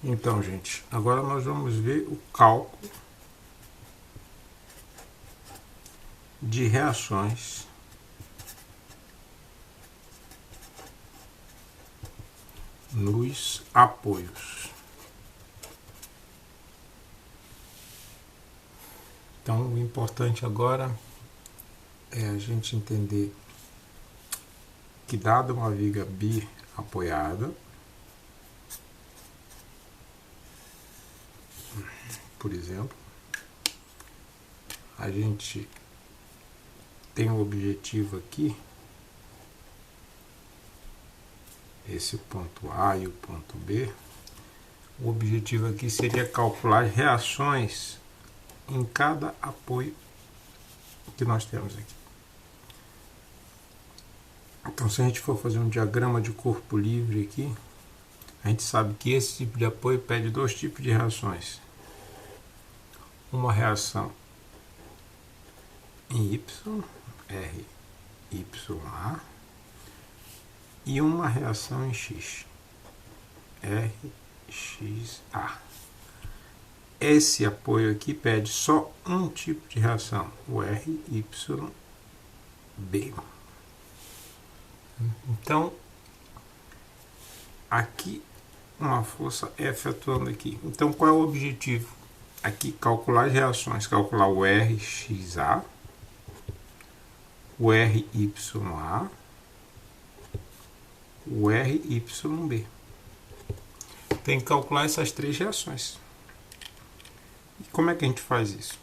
Então, gente, agora nós vamos ver o cálculo de reações nos apoios. Então, o importante agora é a gente entender que, dada uma viga bi-apoiada, por exemplo, a gente tem um objetivo aqui, esse ponto A e o ponto B. O objetivo aqui seria calcular as reações em cada apoio que nós temos aqui. Então, se a gente for fazer um diagrama de corpo livre aqui, a gente sabe que esse tipo de apoio pede dois tipos de reações. Uma reação em Y, RYA, e uma reação em X, RXA. Esse apoio aqui pede só um tipo de reação, o RYB. Então, aqui uma força F atuando aqui. Então, qual é o objetivo? Aqui, calcular as reações, calcular o RXA, o RYA, o RYB. Tem que calcular essas três reações. E como é que a gente faz isso?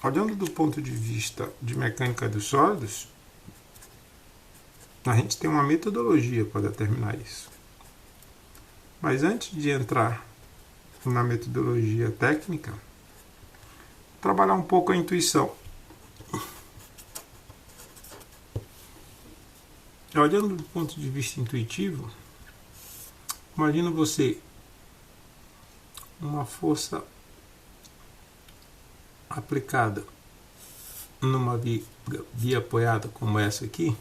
Olhando do ponto de vista de mecânica dos sólidos, a gente tem uma metodologia para determinar isso. Mas antes de entrar na metodologia técnica, trabalhar um pouco a intuição. Olhando do ponto de vista intuitivo, imagina você uma força aplicada numa via apoiada como essa aqui,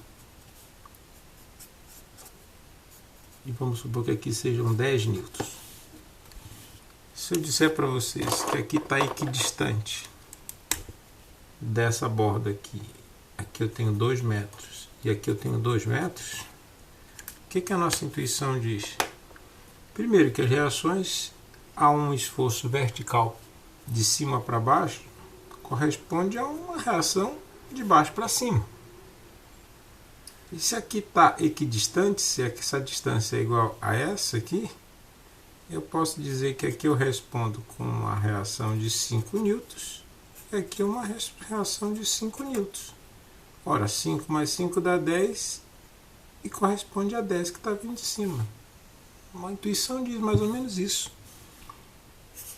e vamos supor que aqui sejam 10 newtons. Se eu disser para vocês que aqui está equidistante dessa borda aqui, aqui eu tenho 2 metros e aqui eu tenho 2 metros, o que a nossa intuição diz? Primeiro, que as reações a um esforço vertical de cima para baixo corresponde a uma reação de baixo para cima. E se aqui está equidistante, se essa distância é igual a essa aqui, eu posso dizer que aqui eu respondo com uma reação de 5 newtons e aqui uma reação de 5 newtons. Ora, 5 mais 5 dá 10 e corresponde a 10 que está vindo de cima. Uma intuição diz mais ou menos isso.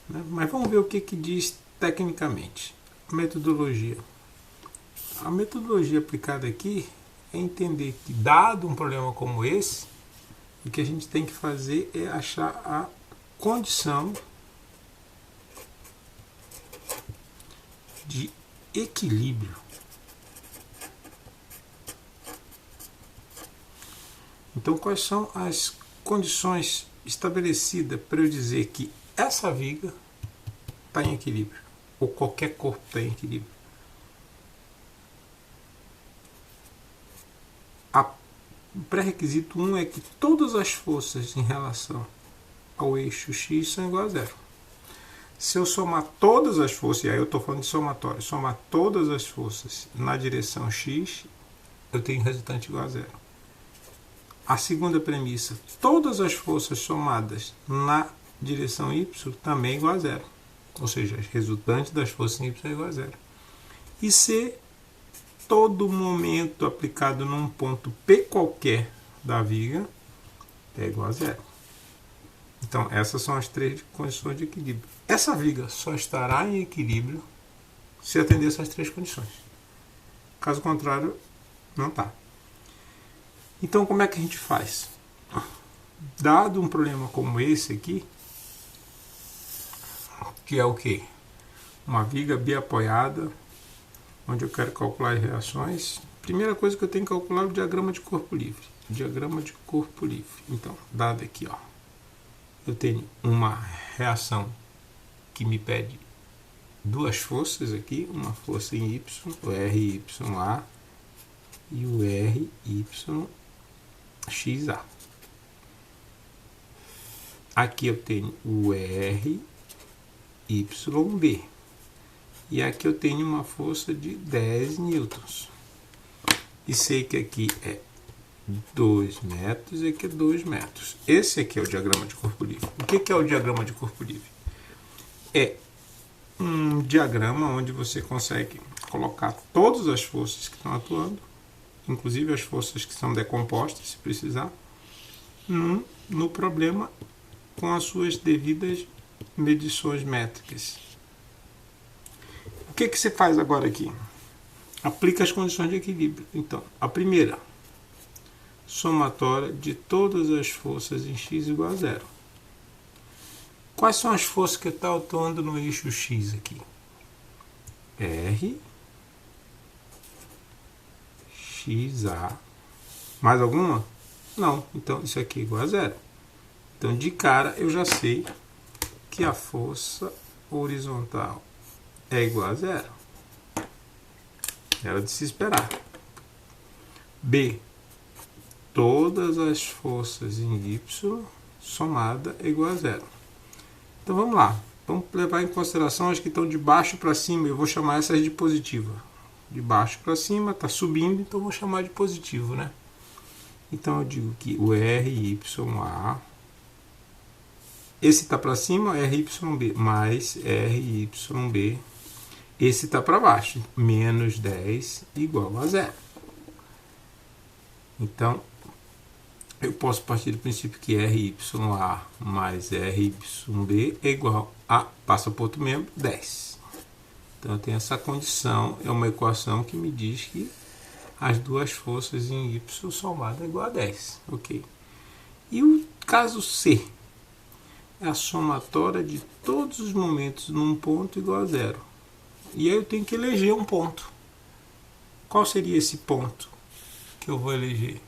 Mas vamos ver o que diz tecnicamente. Metodologia. A metodologia aplicada aqui é entender que, dado um problema como esse, o que a gente tem que fazer é achar a condição de equilíbrio. Então, quais são as condições estabelecidas para eu dizer que essa viga está em equilíbrio, ou qualquer corpo está em equilíbrio? O pré-requisito 1 é que todas as forças em relação ao eixo X são iguais a zero. Se eu somar todas as forças, e aí eu estou falando de somatório, somar todas as forças na direção X, eu tenho resultante igual a zero. A segunda premissa, todas as forças somadas na direção Y também é igual a zero. Ou seja, as resultantes das forças em Y é igual a zero. E C, todo momento aplicado num ponto P qualquer da viga é igual a zero. Então, essas são as três condições de equilíbrio. Essa viga só estará em equilíbrio se atender essas três condições. Caso contrário, não está. Então, como é que a gente faz? Dado um problema como esse aqui, que é o quê? Uma viga biapoiada, onde eu quero calcular as reações. Primeira coisa que eu tenho que calcular é o diagrama de corpo livre. Diagrama de corpo livre. Então, dado aqui, ó, eu tenho uma reação que me pede duas forças aqui, uma força em Y, o RYA e o RYXA. Aqui eu tenho o RYB. E aqui eu tenho uma força de 10 newtons. E sei que aqui é 2 metros e aqui é 2 metros. Esse aqui é o diagrama de corpo livre. O que é o diagrama de corpo livre? É um diagrama onde você consegue colocar todas as forças que estão atuando, inclusive as forças que são decompostas, se precisar, no problema com as suas devidas medições métricas. O que você faz agora aqui? Aplica as condições de equilíbrio. Então, a primeira, somatória de todas as forças em x igual a zero. Quais são as forças que estão atuando no eixo x aqui? R, XA. Mais alguma? Não. Então, isso aqui é igual a zero. Então, de cara, eu já sei que a força horizontal é igual a zero. Era de se esperar. B. Todas as forças em Y somada é igual a zero. Então vamos lá. Vamos levar em consideração as que estão de baixo para cima. Eu vou chamar essas de positiva. De baixo para cima, está subindo, então vou chamar de positivo, né? Então eu digo que o RYA, esse está para cima, RYB, mais RYB. Esse está para baixo, menos 10 igual a zero. Então, eu posso partir do princípio que RYA mais RYB é igual a, passa para outro membro, 10. Então, eu tenho essa condição, é uma equação que me diz que as duas forças em Y somada é igual a 10. Ok. E o caso C? É a somatória de todos os momentos num ponto igual a zero. E aí eu tenho que eleger um ponto. Qual seria esse ponto que eu vou eleger?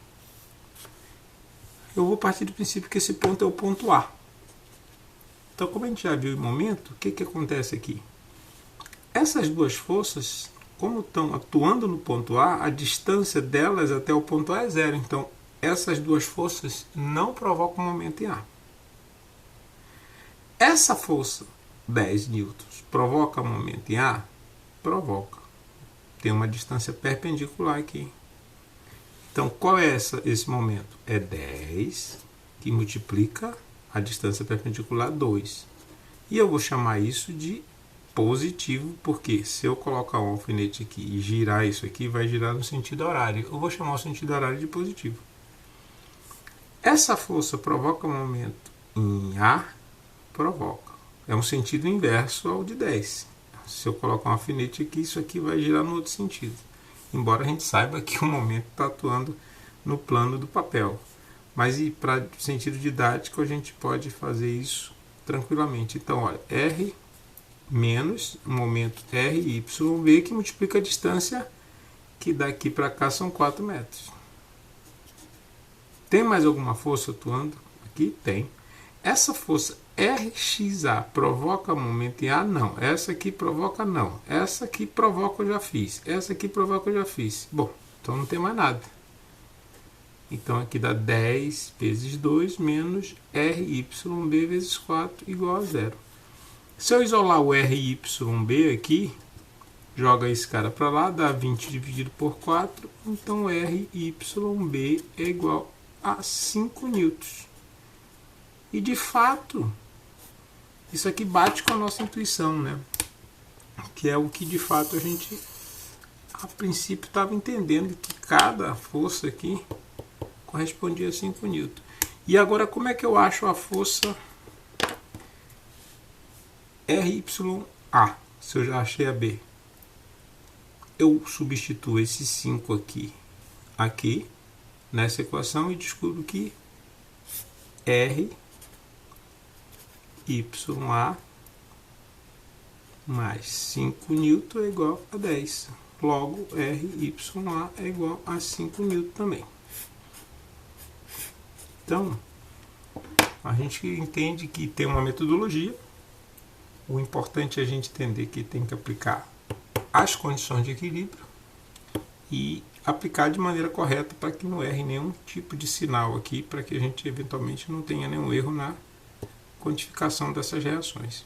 Eu vou partir do princípio que esse ponto é o ponto A. Então, como a gente já viu em momento, o que acontece aqui? Essas duas forças, como estão atuando no ponto A, a distância delas até o ponto A é zero. Então, essas duas forças não provocam momento em A. Essa força, 10 newtons, provoca momento em A? Provoca. Tem uma distância perpendicular aqui. Então, qual é esse momento? É 10, que multiplica a distância perpendicular 2. E eu vou chamar isso de positivo, porque se eu colocar um alfinete aqui e girar isso aqui, vai girar no sentido horário. Eu vou chamar o sentido horário de positivo. Essa força provoca momento em A? Provoca. É um sentido inverso ao de 10. Se eu colocar um alfinete aqui, isso aqui vai girar no outro sentido. Embora a gente saiba que o momento está atuando no plano do papel. Mas para sentido didático a gente pode fazer isso tranquilamente. Então, olha, R menos o momento RYB que multiplica a distância que daqui para cá são 4 metros. Tem mais alguma força atuando? Aqui tem. Essa força RXA provoca momento em A? Não. Essa aqui provoca não. Essa aqui provoca eu já fiz. Essa aqui provoca eu já fiz. Bom, então não tem mais nada. Então aqui dá 10 vezes 2 menos RYB vezes 4 igual a zero. Se eu isolar o RYB aqui, joga esse cara para lá, dá 20 dividido por 4. Então RYB é igual a 5 newtons. E de fato, isso aqui bate com a nossa intuição, né? Que é o que de fato a gente, a princípio, estava entendendo, que cada força aqui correspondia a 5 newtons. E agora, como é que eu acho a força RYA, se eu já achei a B? Eu substituo esse 5 aqui nessa equação e descubro que RYA mais 5 newton é igual a 10. Logo, RYA é igual a 5 newton também. Então, a gente entende que tem uma metodologia. O importante é a gente entender que tem que aplicar as condições de equilíbrio e aplicar de maneira correta para que não erre nenhum tipo de sinal aqui, para que a gente eventualmente não tenha nenhum erro na quantificação dessas reações.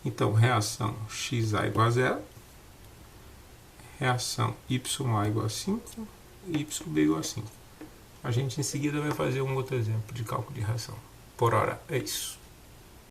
Então, reação XA igual a 0, reação YA igual a 5 e YB igual a 5. A gente em seguida vai fazer um outro exemplo de cálculo de reação. Por hora, é isso.